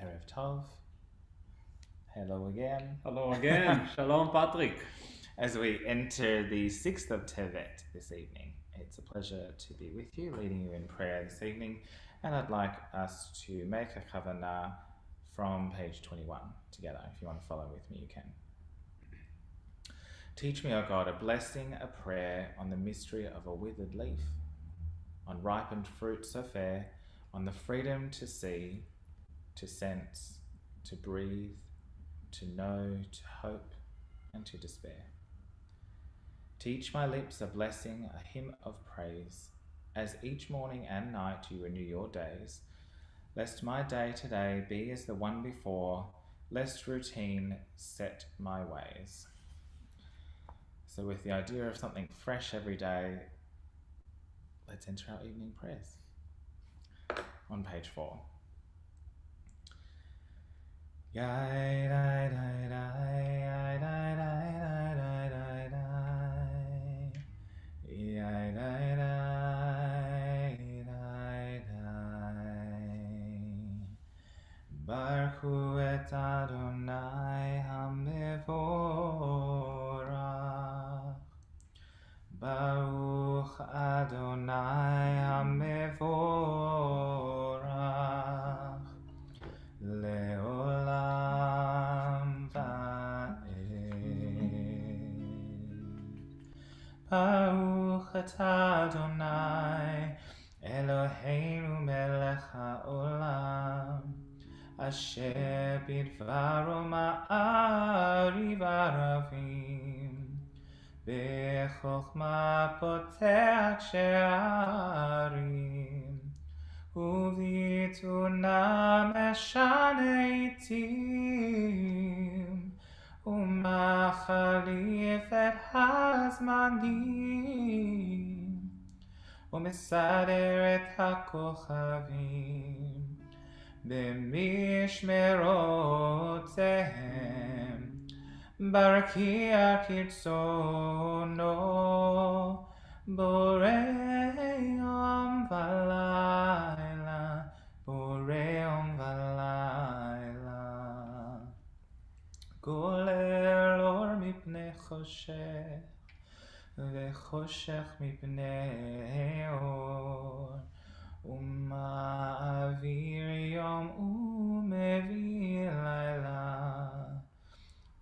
Erev Tov. Hello again. Hello again. Shalom, Patrick. As we enter the 6th of Tevet this evening, it's a pleasure to be with you, leading you in prayer this evening, and I'd like us to make a kavanah from page 21 together. If you want to follow with me, you can. Teach me, O God, a blessing, a prayer on the mystery of a withered leaf, on ripened fruit so fair, on the freedom to see, to sense, to breathe, to know, to hope, and to despair. Teach my lips a blessing, a hymn of praise, as each morning and night you renew your days, lest my day today be as the one before, lest routine set my ways. So with the idea of something fresh every day, let's enter our evening prayers. On page 4. Baruch et Adonai HaMevorach. Baruch Adonai HaMevorach. Leolam va'ed. Baruch et Adonai Eloheinu melech haolam, asher bidvaro ma'ariv aravim, bechokma poteach she'arim, ובתבונה משנה עתים, ומחליף את הזמנים, ומסדר את הכוכבים במשמרותיהם, ברקיע כרצונו, בורא יום ולילה, בורא יום ולילה. גולל אור מפני חושך, וחושך מפני אור, ומעביר יום ומביא לילה,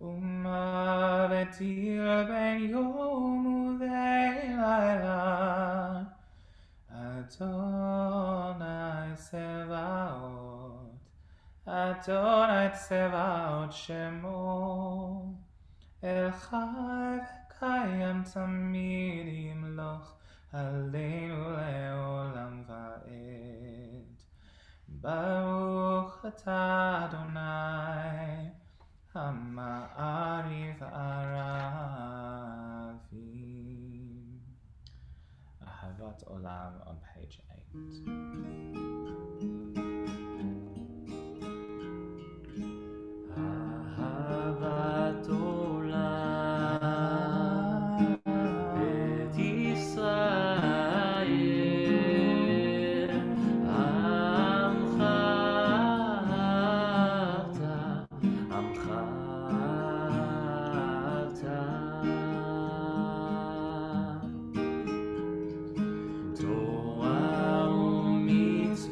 ומבטיר בין יום ולילה. אדוני צבאות, אדוני צבאות שמו, אל חי וקיים תמיד ימלוך עלינו לעולם ועד. ברוך אתה אדוני המעריב ערבים. אהבת עולם on page 8. אהבת עולם את ישראל, עמך אהבת, עמך אהבת. תורה ומצוות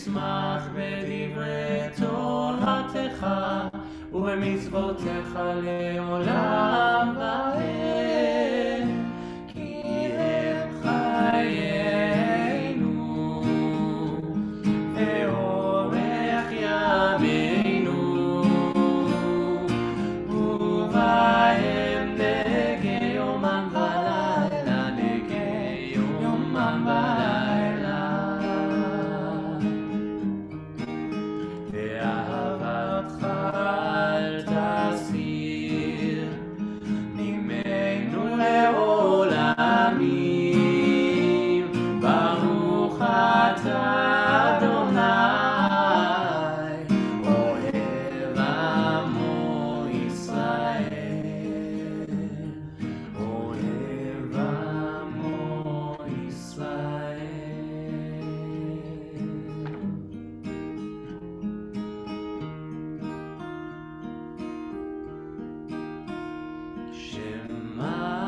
אשמח בדברי תורתך ובמצוותיך לעולם ועד, כי הם חיינו ואורך ימינו, ובהם נגה יומם ולילה, נגה יומם ולילה. ואהבתך אל תסיר ממנו לעולמים, ברוך אתה אדוני אוהב עמו ישראל, אוהב עמו ישראל. שמע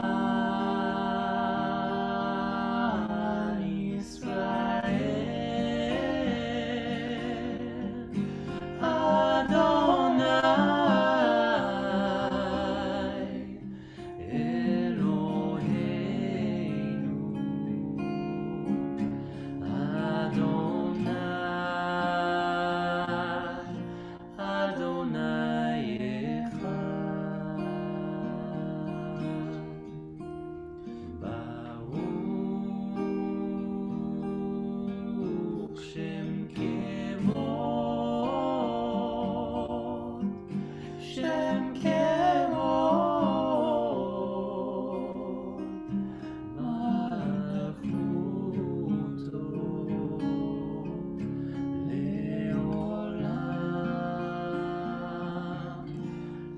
ישראל, אדוני אלוהינו, אדוני אחד. ברוך שם כבוד, שם כבוד, מלכותו לעולם,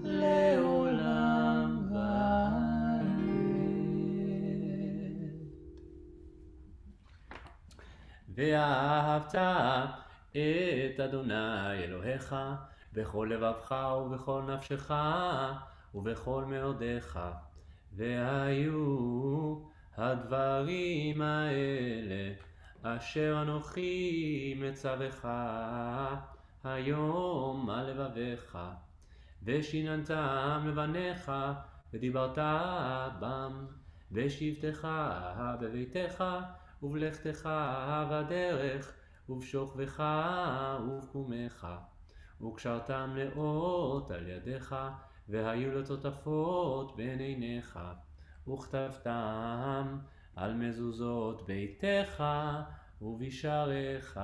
לעולם ועד. ואהבת את אדוני אלוהיך בכל לבבך ובכל נפשך ובכל מאודיך, והיו הדברים האלה אשר אנוכי מצווך היום על לבביך, ושיננתם לבניך ודיברת בם, ושבתך בביתך ובלכתך בדרך ובשוכבך ובקומך, וקשרתם לאות על ידיך, והיו לטוטפות בין עיניך, וכתבתם על מזוזות ביתך ובשעריך.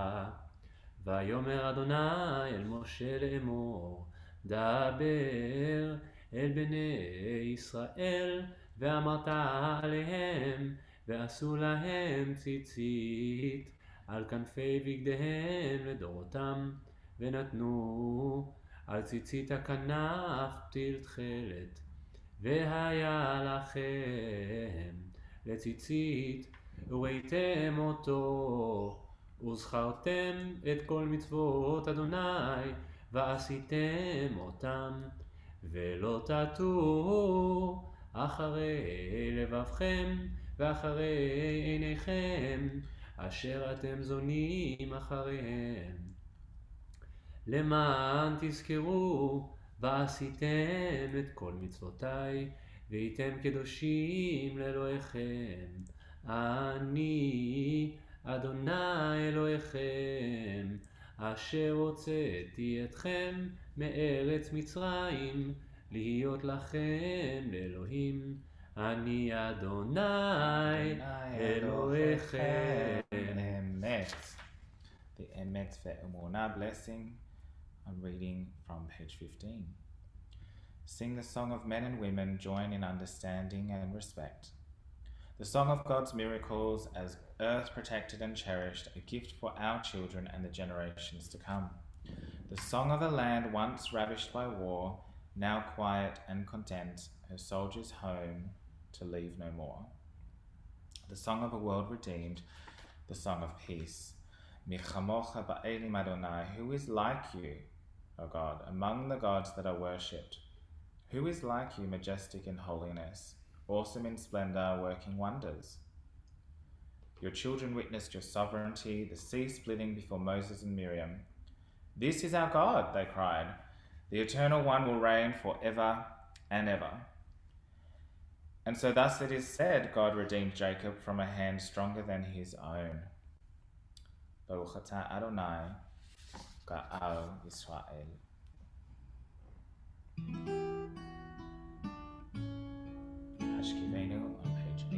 ויאמר אדוני אל משה לאמור, דבר אל בני ישראל, ואמרת עליהם, ועשו להם ציצית על כנפי בגדיהם לדורותם, ונתנו על ציצית הכנף פתיל תכלת. והיה לכם לציצית, וראיתם אותו, וזכרתם את כל מצוות אדוני, ועשיתם אותם, ולא תטו אחרי לבבכם ואחרי עיניכם, אשר אתם זונים אחריהם, למען תזכרו ועשיתם את כל מצוותיי, והייתם קדושים לאלוהיכם. אני אדוני אלוהיכם, אשר הוצאתי אתכם מארץ מצרים, להיות לכם לאלוהים. אני אדוני אלוהיכם. Emet. The Emet ve'emunah blessing. I'm reading from page 15. Sing the song of men and women, join in understanding and respect. The song of God's miracles, as earth protected and cherished, a gift for our children and the generations to come. The song of a land once ravished by war, now quiet and content, her soldiers home to leave no more. The song of a world redeemed, the song of peace. Michamocha ba'elim Adonai, who is like you, O God, among the gods that are worshipped? Who is like you, majestic in holiness, awesome in splendor, working wonders? Your children witnessed your sovereignty, the sea splitting before Moses and Miriam. This is our God, they cried. The Eternal One will reign forever and ever. And so thus it is said, God redeemed Jacob from a hand stronger than his own. Baruch atah Adonai, Ga'al Yisrael. Hashkivenu on page 18,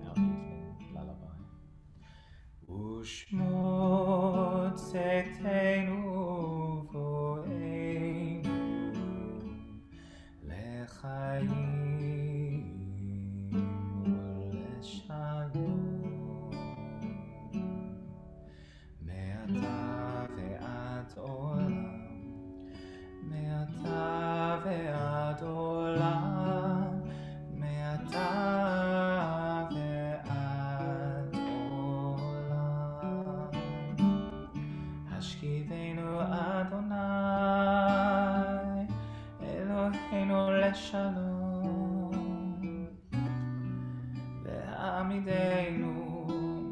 our evening lullaby. Ushmot zetenu vo'enu lechayim u'leshalom me'ata ve'ad olam me'ata ve'ad olam me'ata ve'ad olam Hashkivenu Adonai Eloheinu leshalom Ve'amidenu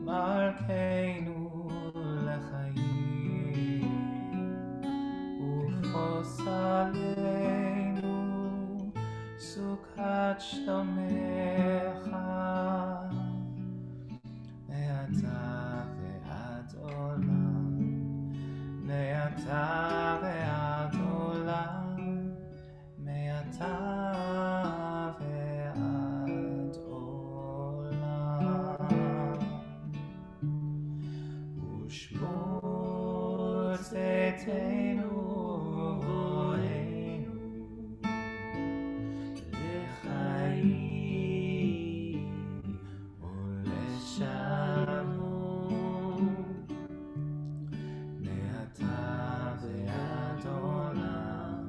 malkeinu lechayim Ufosaleinu Sukat shlomecha Me'ata ve'ad olam Me'ata ve'ad olam Me'ata ve'ad olam Ushmot zetenu vo'enu lechayim u'leshalom me'ata ve'ad olam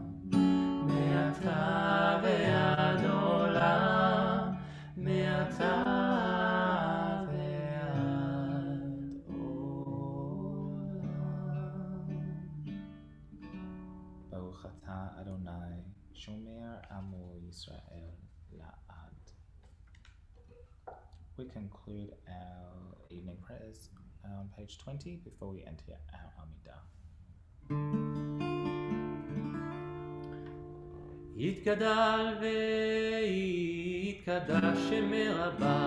me'ata ve'ad olam me'ata ve'ad olam Baruch atah Adonai Shomer Amo Yisrael La'ad. We conclude our evening prayers on page 20 before we enter our Amidah. יתגדל ויתקדש שמי רבה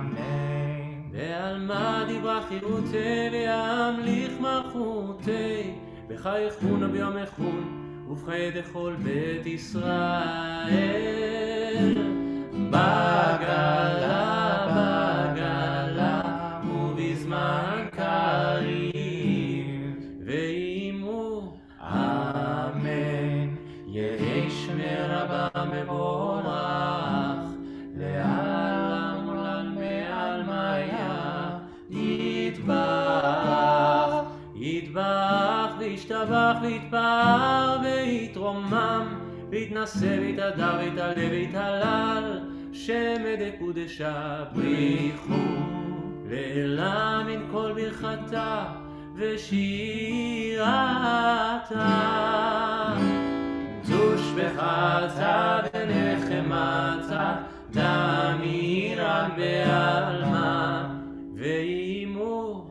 Amen. ועלמא דיברה חירותי וימליך מלכותי בחייכון ביום איכון ובחיי דכל בית ישראל בגלה ובזמן קריב ואימו Amen. יהי שמי רבה מבורך לעלם עולם מעלמיה יתברך יתברך וישתבח ויתפאר ויתרומם ויתנשא ויתהדר ויתעלה ויתהלל שמא דקודשה בריחו לעילה מן כל ברכתה ושירתה תושבחתה ונחמתה תמירה בעלמה ואימו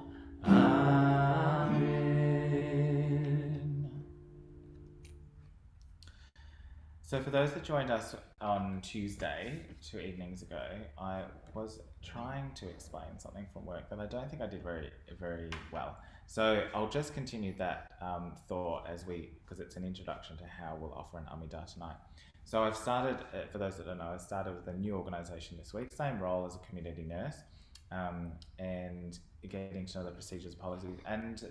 So for those that joined us on Tuesday, 2 evenings ago, I was trying to explain something from work that I don't think I did very, very well. So I'll just continue that thought because it's an introduction to how we'll offer an Amidah tonight. So I've started, for those that don't know, I started with a new organisation this week, same role as a community nurse, and getting to know the procedures, policies, and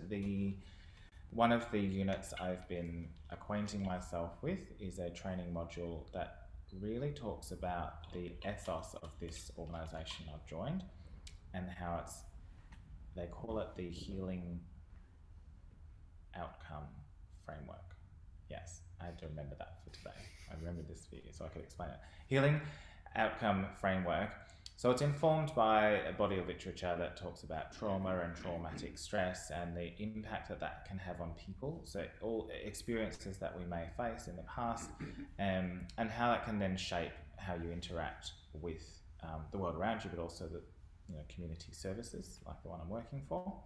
one of the units I've been acquainting myself with is a training module that really talks about the ethos of this organisation I've joined and how they call it the Healing Outcome Framework. Yes, I had to remember that for today. I remembered this for you so I could explain it. Healing Outcome Framework. So it's informed by a body of literature that talks about trauma and traumatic stress and the impact that can have on people. So all experiences that we may face in the past and how that can then shape how you interact with the world around you, but also community services like the one I'm working for,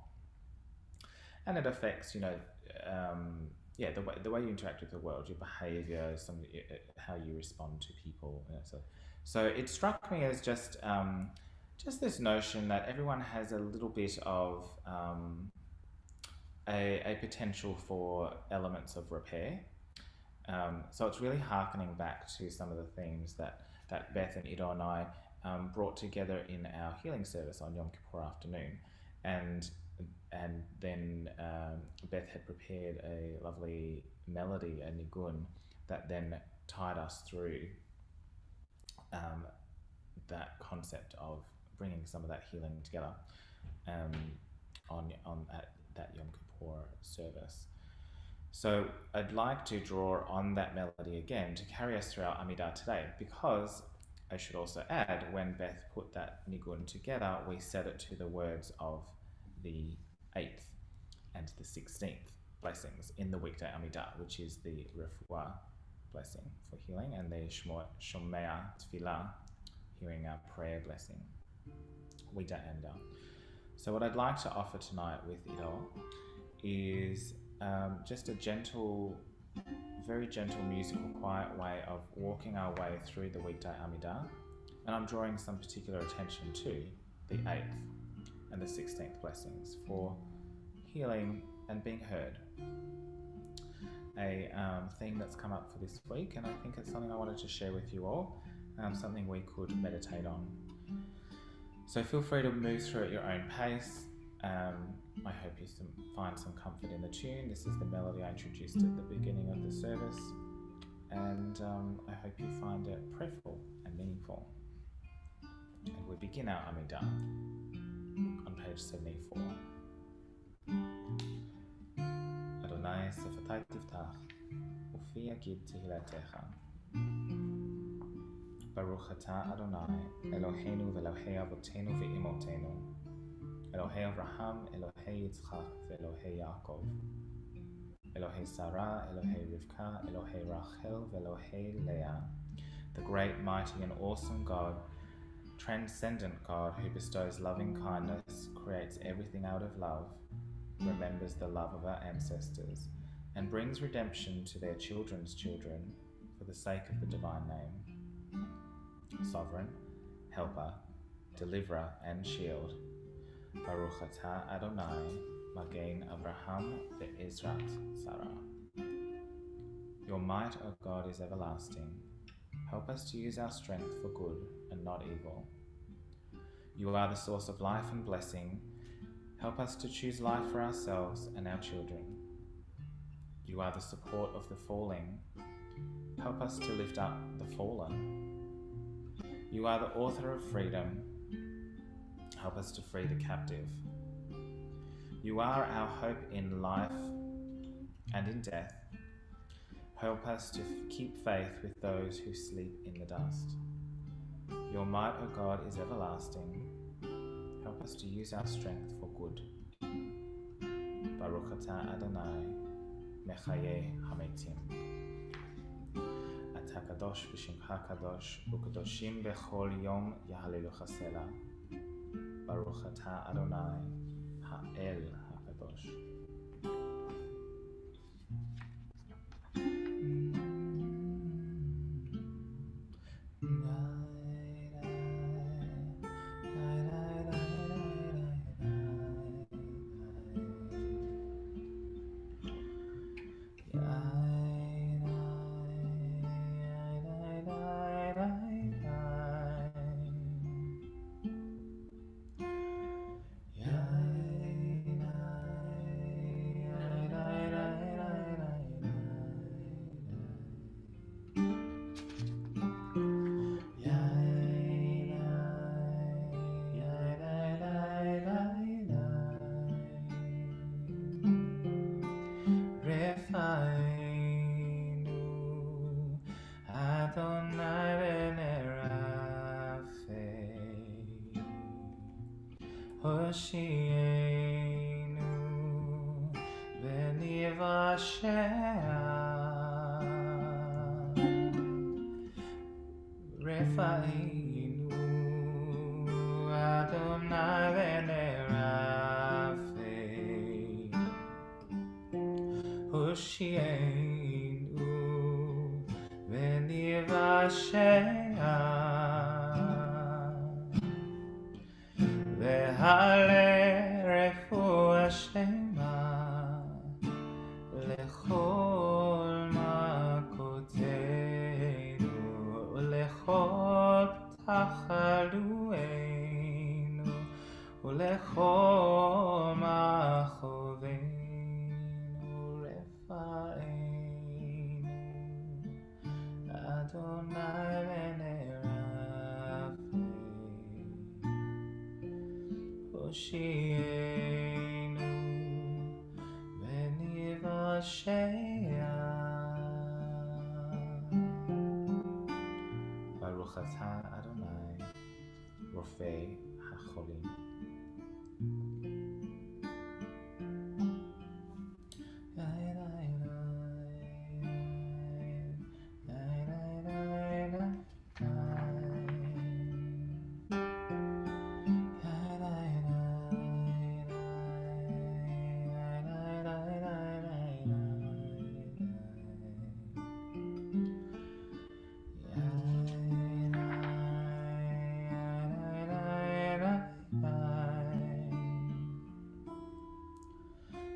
and it affects the way you interact with the world, your behaviour, how you respond to people. So it struck me as just this notion that everyone has a little bit of a potential for elements of repair. So it's really harkening back to some of the themes that Beth and Ido and I brought together in our healing service on Yom Kippur afternoon, and then Beth had prepared a lovely melody, a nigun, that then tied us through that concept of bringing some of that healing together at that Yom Kippur service. So I'd like to draw on that melody again to carry us through our Amidah today, because I should also add, when Beth put that nigun together, we set it to the words of the 8th and the 16th blessings in the weekday Amidah, which is the refuah blessing for healing, and the shomea tefillah, hearing our prayer blessing, weekday Amidah. So what I'd like to offer tonight with Ido is just a gentle, very gentle musical, quiet way of walking our way through the weekday Amidah, and I'm drawing some particular attention to the 8th and the 16th blessings for healing and being heard. A theme that's come up for this week, and I think it's something I wanted to share with you all, something we could meditate on. So feel free to move through at your own pace. I hope you find some comfort in the tune. This is the melody I introduced at the beginning of the service, and I hope you find it prayerful and meaningful. And we begin our Amidah on page 74. Adonai sefatai tiftach, ufi yagid tehilatecha. Baruch atah Adonai, Eloheinu ve'Elohei avotenu ve'imotenu, Elohei Avraham, Elohei Yitzchak, ve'Elohei Yaakov, Elohei Sarah, Elohei Rivka, Elohei Rachel, ve'Elohei Leah, the great, mighty, and awesome God, transcendent God, who bestows loving kindness, creates everything out of love, remembers the love of our ancestors, and brings redemption to their children's children for the sake of the divine name. Sovereign, helper, deliverer, and shield, Baruch atah Adonai, Magen Avraham ve'Ezrat Sarah. Your might, O God, is everlasting. Help us to use our strength for good and not evil. You are the source of life and blessing. Help us to choose life for ourselves and our children. You are the support of the falling. Help us to lift up the fallen. You are the author of freedom. Help us to free the captive. You are our hope in life and in death. Help us to keep faith with those who sleep in the dust. Your might, O God, is everlasting. Help us to use our strength for good. Baruch atah Adonai, Mechayeh Hametim. Atah kadosh v'shimcha kadosh, u'kadoshim bechol yom yahalelucha sela. Baruch atah Adonai, Ha'el HaKadosh. Hoshienu v'nivashea Refainu Adonai ראשיה והעלה רפואה שלמה לכל מכותינו ולכל תחלואינו ולכל מכאובינו רפאנו אדוני ונרפא הושיענו ונבשע ברוך אתה אדוני רופא החולים.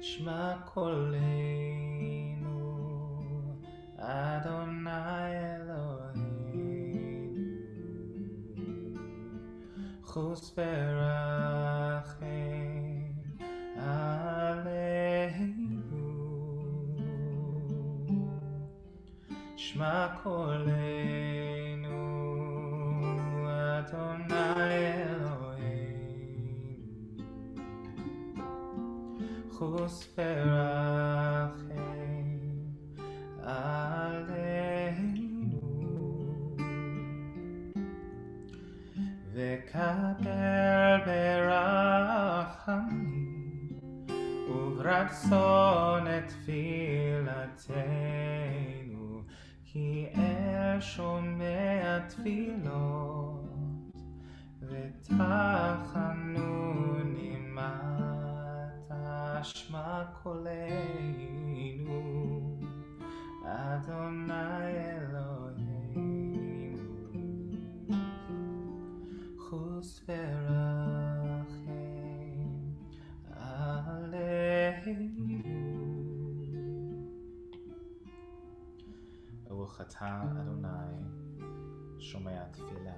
שמע קולנו אדוני אלוהינו חוס ורחם עלינו שמע קולנו אדוני אלוהינו חוס ורחם עלינו וקבל ברחמים וברצון את תפילתנו כי אל שומע תפילות ותחנוני שמע קולנו אדוני אלוהינו חוס ורחם עלינו. ברוך אתה אדוני שומע תפילה.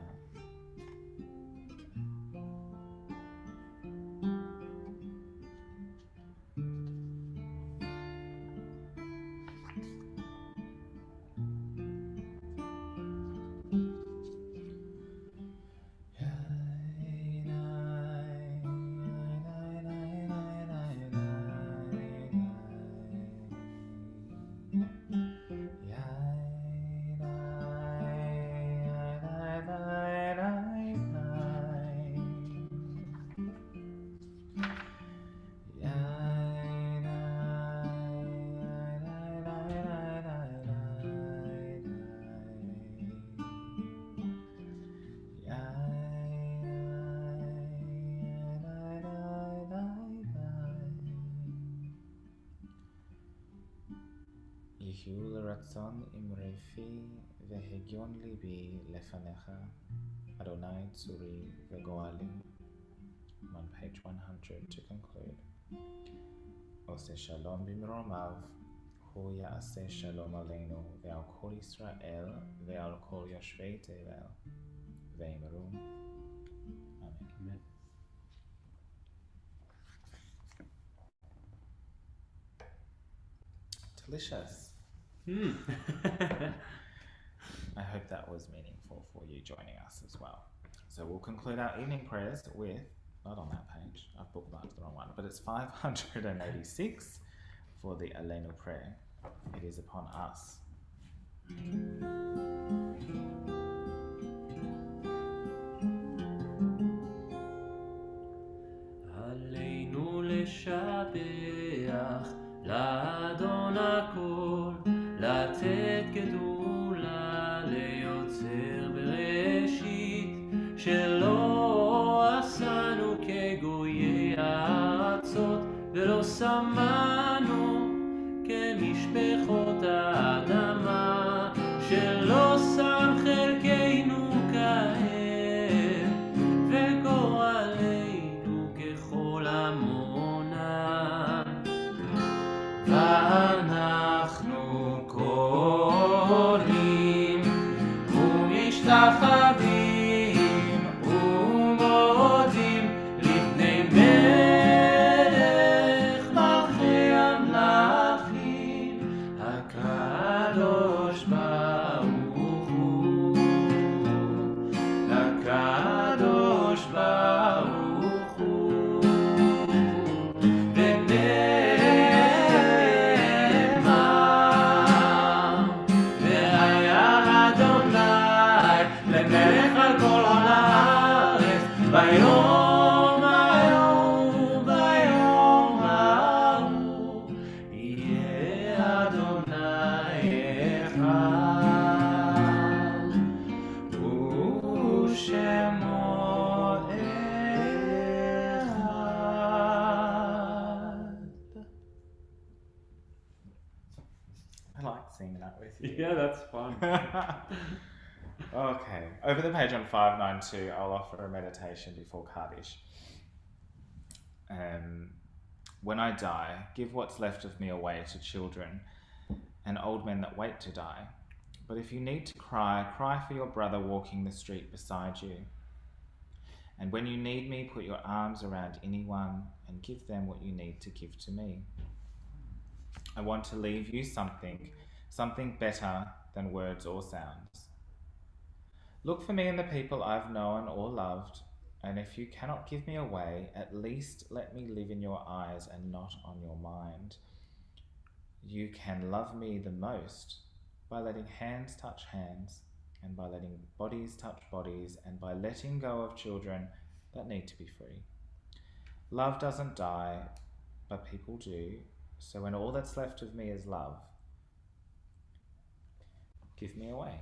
יהיו לרצון אמרי פי והגיון ליבי לפניך, אדוני צורי וגואלי. On page 100 to conclude. עושה שלום במרומיו, הוא יעשה שלום עלינו ועל כל ישראל ועל כל יושבי תבל, ואמרו אמן. Delicious. I hope that was meaningful for you joining us as well. So we'll conclude our evening prayers with, not on that page, I've bookmarked the wrong one, but it's 586 for the Elena Prayer. It is upon us. עלינו לשבח לאדון הכל, לתת גדולה ליוצר בראשית, שלא עשנו כגויי הארצות, ולא שמנו כמשפחות האדמה, שלא שם חטא משתחווים ומודים לפני מלך מלכי המלכים, הקדוש ברוך הוא, הקדוש ברוך הוא. ונאמר, והיה אדוני למלך על כל הארץ, ביום ההוא, ביום ההוא, יהיה אדוני אחד, ושמו אחד. I like singing that with you. Yeah, that's fun. Okay, over the page on 592, I'll offer a meditation before Kaddish. When I die, give what's left of me away to children and old men that wait to die. But if you need to cry, cry for your brother walking the street beside you. And when you need me, put your arms around anyone and give them what you need to give to me. I want to leave you something better than words or sounds. Look for me in the people I've known or loved, and if you cannot give me away, at least let me live in your eyes and not on your mind. You can love me the most by letting hands touch hands, and by letting bodies touch bodies, and by letting go of children that need to be free. Love doesn't die, but people do, so when all that's left of me is love, give me away.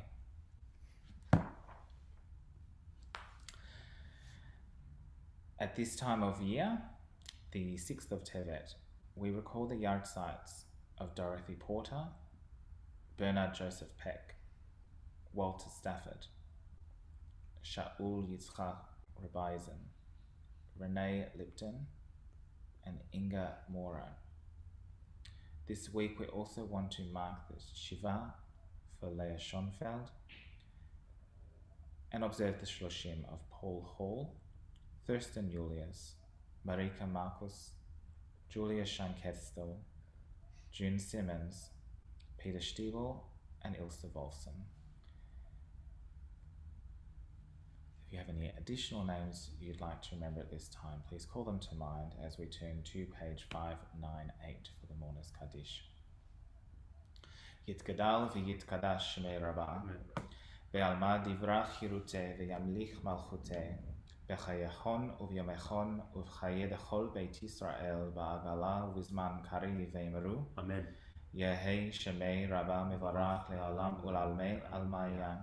At this time of year, the 6th of Tevet, we recall the yahrzeits of Dorothy Porter, Bernard Joseph Peck, Walter Stafford, Shaul Yitzchak Rebeisen, Renee Lipton, and Inga Mora. This week we also want to mark the Shiva for Leah Schonfeld and observe the Shloshim of Paul Hall, Thurston Julius, Marika Marcus, Julia Shankestel, June Simmons, Peter Stiebel, and Ilse Wolfson. If you have any additional names you'd like to remember at this time, please call them to mind as we turn to page 598 for the Mourner's Kaddish. Yitgadal v'yitkadash shmei Rabbah, ve'alma divrach hiruteh ve'yamlich malchuteh, בחייכון וביומכון ובחיי דכל בית ישראל בעגלה ובזמן קריב ואמרו אמן. יהי שמי רבה מברך לעולם ולעלמי עלמיה,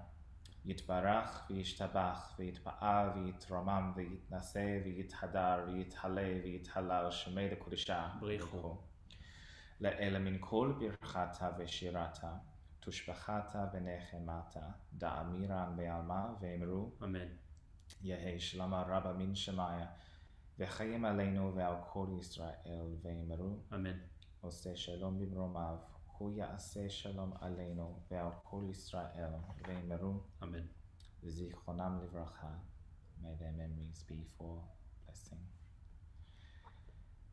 יתברך וישתבח ויתפאר ויתרומם ויתנשא ויתהדר ויתהלה ויתהלל שמי לקודשה בריחו. לאלה מן כל ברכתה ושירתה, תושבחתה ונחמתה, דאמירן בעלמה ואמרו אמן. יהי שלמה רבה מן שמיה, וחיים עלינו ועל כל ישראל ואמרו אמן. עושה שלום במרומיו, הוא יעשה שלום עלינו ועל כל ישראל ואמרו אמן. וזיכרונם לברכה. May their memories be for blessing.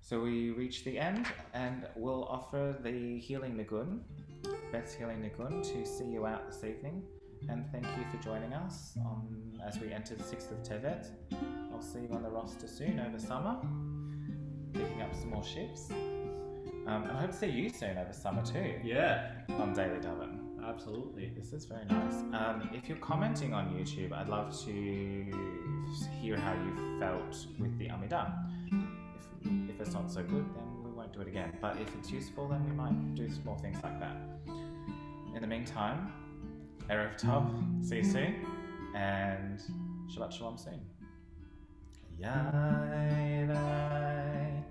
So we reach the end and we'll offer the healing nigun, Beth's healing nigun, to see you out this evening. And thank you for joining us as we enter the 6th of Tevet. I'll see you on the roster soon over summer, picking up some more shifts. And I hope to see you soon over summer too. Yeah, On Daily Daven. absolutely. This is very nice. If you're commenting on YouTube, I'd love to hear how you felt with the Amidah. If it's not so good, then we won't do it again. But if it's useful, then we might do some more things like that. In the meantime, Erev Tov, see you soon, and Shabbat Shalom soon. Yai dai,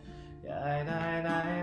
yai dai dai.